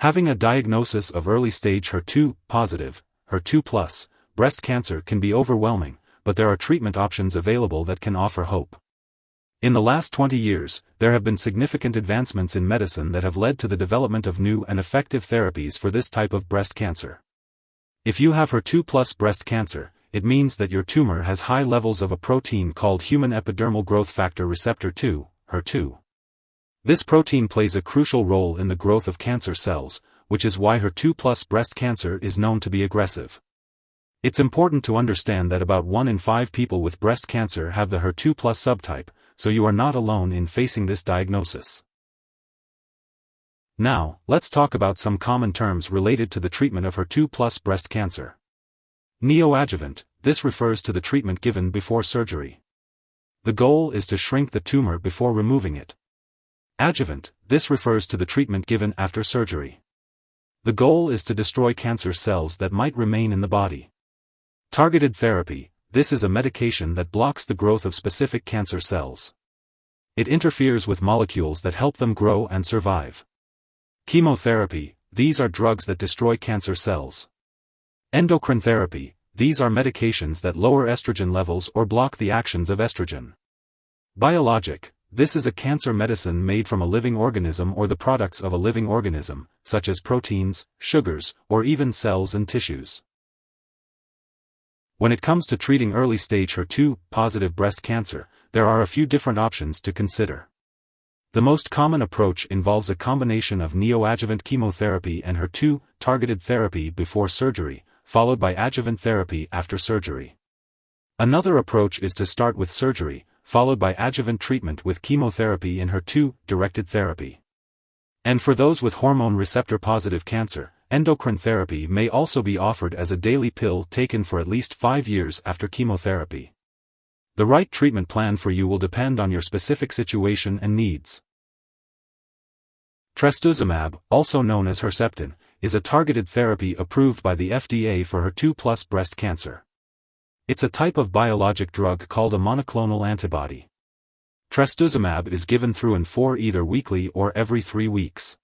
Having a diagnosis of early-stage HER2 positive, HER2 plus, breast cancer can be overwhelming, but there are treatment options available that can offer hope. In the last 20 years, there have been significant advancements in medicine that have led to the development of new and effective therapies for this type of breast cancer. If you have HER2 plus breast cancer, it means that your tumor has high levels of a protein called human epidermal growth factor receptor 2, HER2. This protein plays a crucial role in the growth of cancer cells, which is why HER2 plus breast cancer is known to be aggressive. It's important to understand that about 1 in 5 people with breast cancer have the HER2 plus subtype, so you are not alone in facing this diagnosis. Now, let's talk about some common terms related to the treatment of HER2 plus breast cancer. Neoadjuvant, this refers to the treatment given before surgery. The goal is to shrink the tumor before removing it. Adjuvant, this refers to the treatment given after surgery. The goal is to destroy cancer cells that might remain in the body. Targeted therapy, this is a medication that blocks the growth of specific cancer cells. It interferes with molecules that help them grow and survive. Chemotherapy, these are drugs that destroy cancer cells. Endocrine therapy, these are medications that lower estrogen levels or block the actions of estrogen. Biologic, this is a cancer medicine made from a living organism or the products of a living organism, such as proteins, sugars, or even cells and tissues. When it comes to treating early-stage HER2 positive breast cancer, there are a few different options to consider. The most common approach involves a combination of neoadjuvant chemotherapy and HER2 targeted therapy before surgery, followed by adjuvant therapy after surgery. Another approach is to start with surgery, followed by adjuvant treatment with chemotherapy and HER2-directed therapy. And for those with hormone receptor-positive cancer, endocrine therapy may also be offered as a daily pill taken for at least 5 years after chemotherapy. The right treatment plan for you will depend on your specific situation and needs. Trastuzumab, also known as Herceptin, is a targeted therapy approved by the FDA for HER2 plus breast cancer. It's a type of biologic drug called a monoclonal antibody. Trastuzumab is given through and for either weekly or every 3 weeks.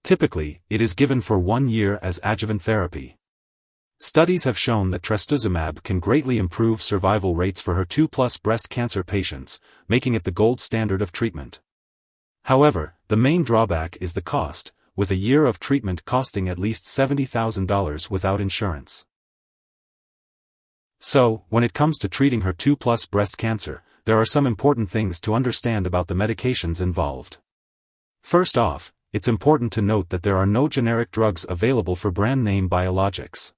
Typically, it is given for 1 year as adjuvant therapy. Studies have shown that trastuzumab can greatly improve survival rates for HER2 plus breast cancer patients, making it the gold standard of treatment. However, the main drawback is the cost, with a year of treatment costing at least $70,000 without insurance. So, when it comes to treating HER2 plus breast cancer, there are some important things to understand about the medications involved. First off, it's important to note that there are no generic drugs available for brand-name biologics.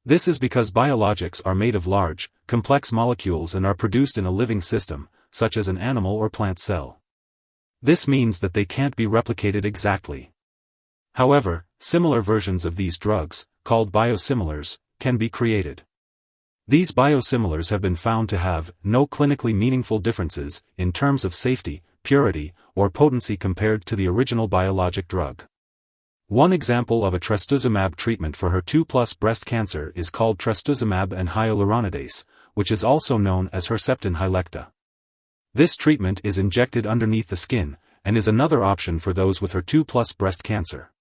This is because biologics are made of large, complex molecules and are produced in a living system, such as an animal or plant cell. This means that they can't be replicated exactly. However, similar versions of these drugs, called biosimilars, can be created. These biosimilars have been found to have no clinically meaningful differences in terms of safety, purity, or potency compared to the original biologic drug. One example of a trastuzumab treatment for HER2 plus breast cancer is called trastuzumab and hyaluronidase, which is also known as Herceptin Hylecta. This treatment is injected underneath the skin, and is another option for those with HER2 plus breast cancer.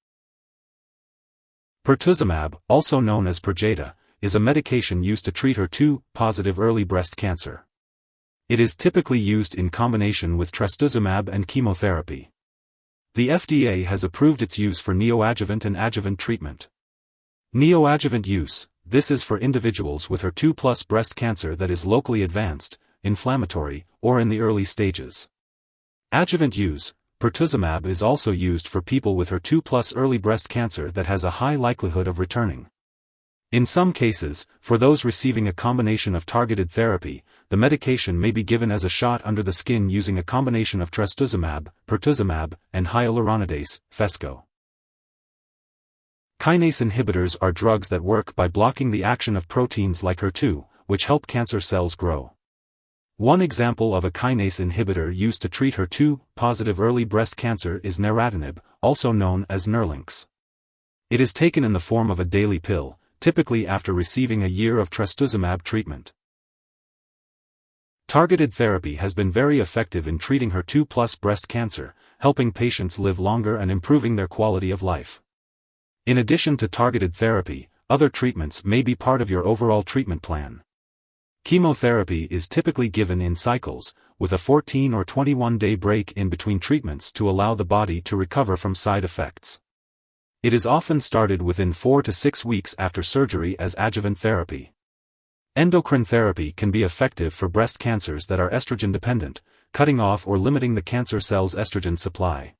Pertuzumab, also known as Perjeta, is a medication used to treat HER2 positive early breast cancer. It is typically used in combination with trastuzumab and chemotherapy. The FDA has approved its use for neoadjuvant and adjuvant treatment. Neoadjuvant use, this is for individuals with HER2 plus breast cancer that is locally advanced, inflammatory, or in the early stages. Adjuvant use, pertuzumab is also used for people with HER2 plus early breast cancer that has a high likelihood of returning. In some cases, for those receiving a combination of targeted therapy, the medication may be given as a shot under the skin using a combination of trastuzumab, pertuzumab, and hyaluronidase, Phesgo. Kinase inhibitors are drugs that work by blocking the action of proteins like HER2, which help cancer cells grow. One example of a kinase inhibitor used to treat HER2 positive early breast cancer is neratinib, also known as Nerlynx. It is taken in the form of a daily pill, typically after receiving a year of trastuzumab treatment. Targeted therapy has been very effective in treating HER2 plus breast cancer, helping patients live longer and improving their quality of life. In addition to targeted therapy, other treatments may be part of your overall treatment plan. Chemotherapy is typically given in cycles, with a 14 or 21-day break in between treatments to allow the body to recover from side effects. It is often started within 4 to 6 weeks after surgery as adjuvant therapy. Endocrine therapy can be effective for breast cancers that are estrogen-dependent, cutting off or limiting the cancer cell's estrogen supply.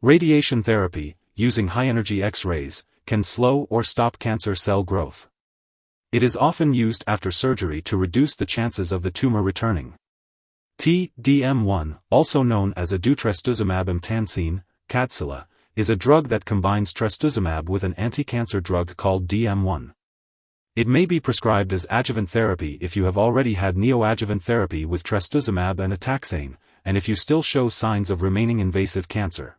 Radiation therapy, using high-energy X-rays, can slow or stop cancer cell growth. It is often used after surgery to reduce the chances of the tumor returning. T-DM1, also known as adutrastuzumab emtansine, Kadcyla, is a drug that combines trastuzumab with an anti-cancer drug called DM1. It may be prescribed as adjuvant therapy if you have already had neoadjuvant therapy with trastuzumab and a taxane, and if you still show signs of remaining invasive cancer.